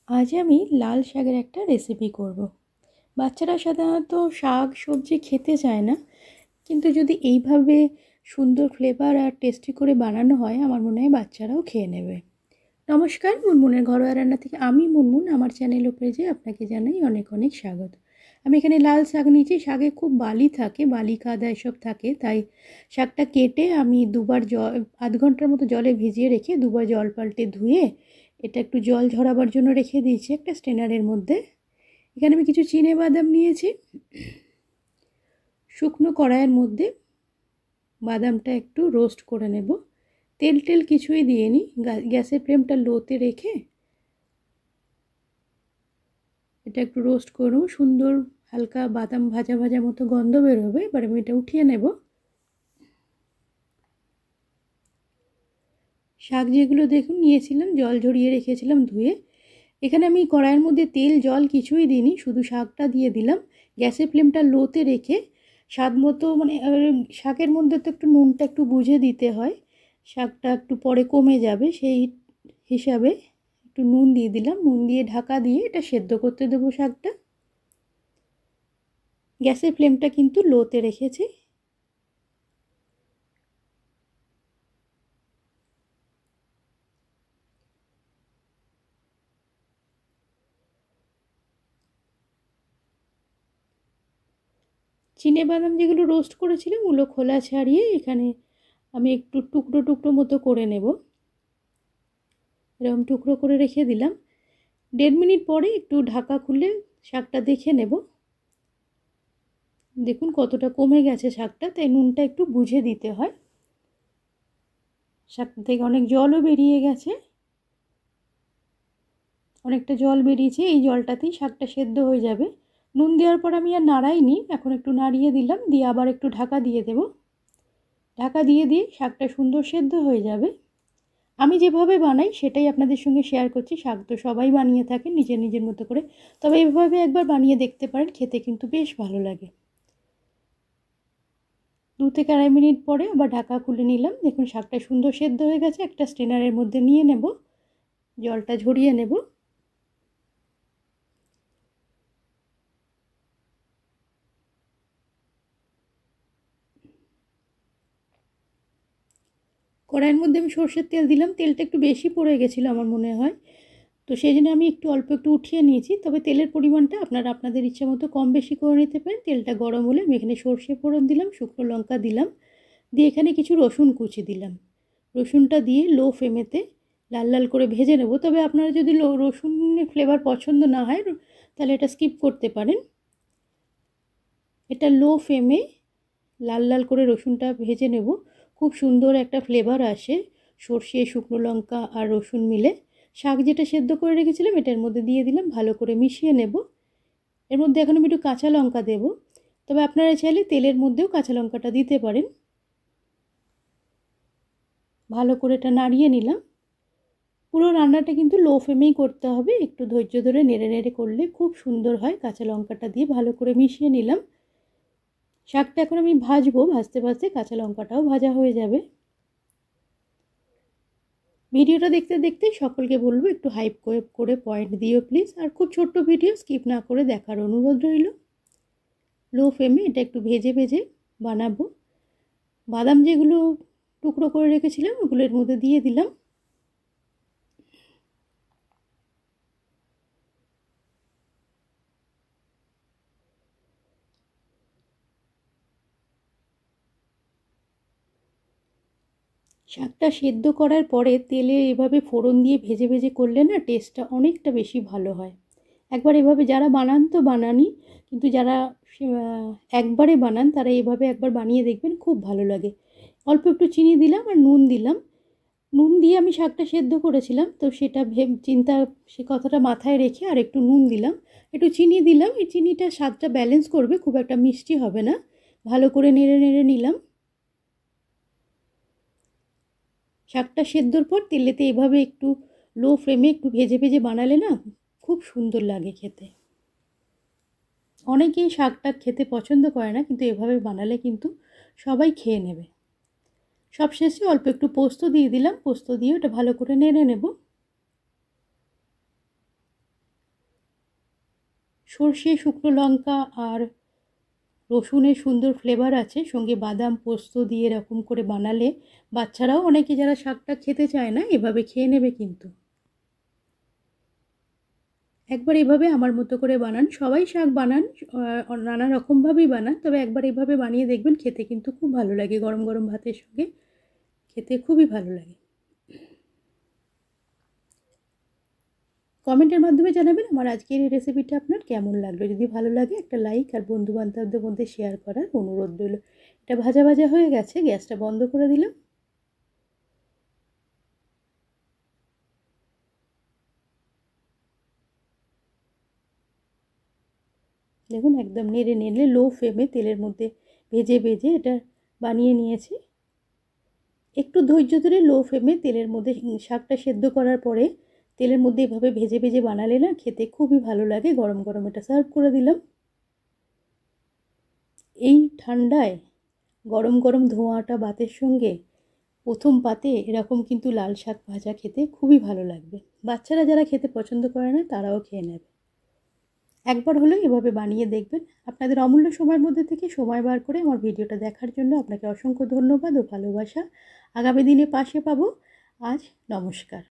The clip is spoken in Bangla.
আজ আমি লাল শাকের একটা রেসিপি করব। বাচ্চারা সাধারণত শাক সবজি খেতে চায় না, কিন্তু যদি এইভাবে সুন্দর ফ্লেভার আর টেস্টি করে বানানো হয় আমার মনে হয় বাচ্চারাও খেয়ে নেবে। নমস্কার, মুনমুনের ঘরোয়া রান্না থেকে আমি মুনমুন, আমার চ্যানেল ও পেজে আপনাকে জানাই অনেক অনেক স্বাগত। আমি এখানে লাল শাক নিয়েছি। শাকে খুব বালি থাকে, বালি কাদা এসব থাকে, তাই শাকটা কেটে আমি দুবার জল, আধ ঘন্টার মতো জলে ভিজিয়ে রেখে দুবার জল পাল্টে ধুয়ে এটা একটু জল ঝরাবার জন্য রেখে দিয়েছি একটা স্ট্রেনারের মধ্যে। এখানে আমি কিছু চিনে বাদাম নিয়েছি। শুকনো কড়াইয়ের মধ্যে বাদামটা একটু রোস্ট করে নেব। তেল টেল কিছুই দিয়ে নি, গ্যাসের ফ্লেমটা লোতে রেখে এটা একটু রোস্ট করব। সুন্দর হালকা বাদাম ভাজা ভাজা মতো গন্ধ বেরোবে। এবার আমি এটা উঠিয়ে নেব। শাক যেগুলো দেখুন নিয়েছিলাম, জল ঝরিয়ে রেখেছিলাম ধুয়ে। এখানে আমি কড়াইয়ের মধ্যে তেল জল কিছুই দিইনি, শুধু শাকটা দিয়ে দিলাম। গ্যাসের ফ্লেমটা লোতে রেখে স্বাদ মতো, মানে শাকের মধ্যে তো একটু নুনটা একটু বুঝে দিতে হয়, শাকটা একটু পরে কমে যাবে সেই হিসাবে একটু নুন দিয়ে দিলাম। নুন দিয়ে ঢাকা দিয়ে এটা সেদ্ধ করতে দেবো শাকটা। গ্যাসের ফ্লেমটা কিন্তু লোতে রেখেছি। চিনে বাদাম যেগুলো রোস্ট করেছিলাম ওগুলো খোলা ছাড়িয়ে এখানে আমি একটু টুকরো টুকরো মতো করে নেব। এরকম টুকরো করে রেখে দিলাম। 1.5 মিনিট পরে একটু ঢাকা খুলে শাকটা দেখে নেব। দেখুন কতটা কমে গেছে শাকটা, তাই নুনটা একটু বুঝে দিতে হয়। শাক থেকে অনেক জলও বেরিয়ে গেছে, অনেকটা জল বেরিয়েছে। এই জলটাতেই শাকটা সেদ্ধ হয়ে যাবে। নুন দেওয়ার পর আমি আর নাড়াইনি, এখন একটু নাড়িয়ে দিলাম, দিয়ে আবার একটু ঢাকা দিয়ে দেব। ঢাকা দিয়ে দিয়ে শাকটা সুন্দর সেদ্ধ হয়ে যাবে। আমি যেভাবে বানাই সেটাই আপনাদের সঙ্গে শেয়ার করছি। শাক তো সবাই বানিয়ে থাকেন নিজের নিজের মতো করে, তবে এইভাবে একবার বানিয়ে দেখতে পারেন, খেতে কিন্তু বেশ ভালো লাগে। 2 থেকে 2.5 মিনিট পরে আবার ঢাকা খুলে নিলাম। দেখুন শাকটা সুন্দর সেদ্ধ হয়ে গেছে। একটা স্ট্রেনারের মধ্যে নিয়ে নেব, জলটা ঝরিয়ে নেব। কড়াইয়ের মধ্যে আমি সর্ষের তেল দিলাম। তেলটা একটু বেশি পড়ে গেছিলো আমার মনে হয়, তো সেই জন্য আমি একটু অল্প একটু উঠিয়ে নিয়েছি। তবে তেলের পরিমাণটা আপনারা আপনাদের ইচ্ছা মতো কম বেশি করে নিতে পারেন। তেলটা গরম হলে আমি এখানে সর্ষে ফোড়ন দিলাম, শুকনো লঙ্কা দিলাম, দিয়ে এখানে কিছু রসুন কুচি দিলাম। রসুনটা দিয়ে লো ফ্লেমেতে লাল লাল করে ভেজে নেব। তবে আপনারা যদি রসুনের ফ্লেভার পছন্দ না হয় তাহলে এটা স্কিপ করতে পারেন। এটা লো ফ্লেমে লাল লাল করে রসুনটা ভেজে নেব। খুব সুন্দর একটা ফ্লেভার আসে সর্ষে, শুকনো লঙ্কা আর রসুন মিলে। শাক যেটা সেদ্ধ করে রেখেছিলাম এটার মধ্যে দিয়ে দিলাম, ভালো করে মিশিয়ে নেব। এর মধ্যে এখন আমি একটু কাঁচা লঙ্কা দেব, তবে আপনারা চাইলে তেলের মধ্যেও কাঁচা লঙ্কাটা দিতে পারেন। ভালো করে এটা নাড়িয়ে নিলাম। পুরো রান্নাটা কিন্তু লো ফ্লেমেই করতে হবে, একটু ধৈর্য ধরে নেড়ে নেড়ে করলে খুব সুন্দর হয়। কাঁচা লঙ্কাটা দিয়ে ভালো করে মিশিয়ে নিলাম। শাকটা এখন আমি ভাজবো, ভাজতে ভাজতে কাঁচা লঙ্কাটাও ভাজা হয়ে যাবে। ভিডিওটা দেখতে দেখতে সকলকে বলবো একটু হাইপ করে পয়েন্ট দিও প্লিজ, আর খুব ছোট্ট ভিডিও স্কিপ না করে দেখার অনুরোধ রইল। লো ফ্লেমে এটা একটু ভেজে ভেজে বানাবো। বাদাম যেগুলো টুকরো করে রেখেছিলাম ওগুলো এর মধ্যে দিয়ে দিলাম। শাকটা সেদ্ধ করার পরে তেলে এভাবে ফোড়ন দিয়ে ভেজে ভেজে করলে না টেস্টটা অনেকটা বেশি ভালো হয়। একবার এভাবে যারা বানান তো বানানই, কিন্তু যারা একবারে বানান তারা এভাবে একবার বানিয়ে দেখবেন, খুব ভালো লাগে। অল্প একটু চিনি দিলাম আর নুন দিলাম। নুন দিয়ে আমি শাকটা সেদ্ধ করেছিলাম, তো সেটা সে কথাটা মাথায় রেখে আর একটু নুন দিলাম, একটু চিনি দিলাম। এই চিনিটা স্বাদটা ব্যালেন্স করবে, খুব একটা মিষ্টি হবে না। ভালো করে নেড়ে নেড়ে নিলাম। শাকটা সেদ্ধর পর তেলেতে এভাবে একটু লো ফ্লেমে একটু ভেজে ভেজে বানালে না খুব সুন্দর লাগে খেতে। অনেকেই শাকটা খেতে পছন্দ করে না, কিন্তু এভাবে বানালে কিন্তু সবাই খেয়ে নেবে। সবশেষে অল্প একটু পোস্ত দিয়ে দিলাম। পোস্ত দিয়ে ওটা ভালো করে নেড়ে নেব। সর্ষে, শুকনো লঙ্কা আর রসুনের সুন্দর ফ্লেভার আছে, সঙ্গে বাদাম পোস্ত দিয়ে এরকম করে বানালে বাচ্চারাও অনেকে যারা শাকটা খেতে চায় না এভাবে খেয়ে নেবে। কিন্তু একবার এভাবে আমার মতো করে বানান, সবাই শাক বানান, নানা রকমভাবেই বানান, তবে একবার এভাবে বানিয়ে দেখবেন, খেতে কিন্তু খুব ভালো লাগে, গরম গরম ভাতের সঙ্গে খেতে খুবই ভালো লাগে। কমেন্টের মাধ্যমে জানাবেন আমার আজকের এই রেসিপিটা আপনার কেমন লাগলো। যদি ভালো লাগে একটা লাইক আর বন্ধুবান্ধবদের মধ্যে শেয়ার করার অনুরোধ রইল। এটা ভাজা ভাজা হয়ে গেছে, গ্যাসটা বন্ধ করে দিলাম। দেখুন একদম নেড়ে নেড়ে লো ফ্লেমে তেলের মধ্যে ভেজে ভেজে এটা বানিয়ে নিয়েছি। একটু ধৈর্য ধরে লো ফ্লেমে তেলের মধ্যে শাকটা সেদ্ধ করার পরে তেলের মধ্যে এভাবে ভেজে ভেজে বানালে না খেতে খুবই ভালো লাগে। গরম গরম এটা সার্ভ করে দিলাম। এই ঠান্ডায় গরম গরম ধোঁয়াটা ভাতের সঙ্গে প্রথম পাতে এরকম কিন্তু লাল শাক ভাজা খেতে খুবই ভালো লাগবে। বাচ্চারা যারা খেতে পছন্দ করে না তারাও খেয়ে নেবে। একবার হলেও এভাবে বানিয়ে দেখবেন। আপনাদের অমূল্য সময়ের মধ্যে থেকে সময় বার করে আমার ভিডিওটা দেখার জন্য আপনাকে অসংখ্য ধন্যবাদ ও ভালোবাসা। আগামী দিনে পাশে পাবো। আজ নমস্কার।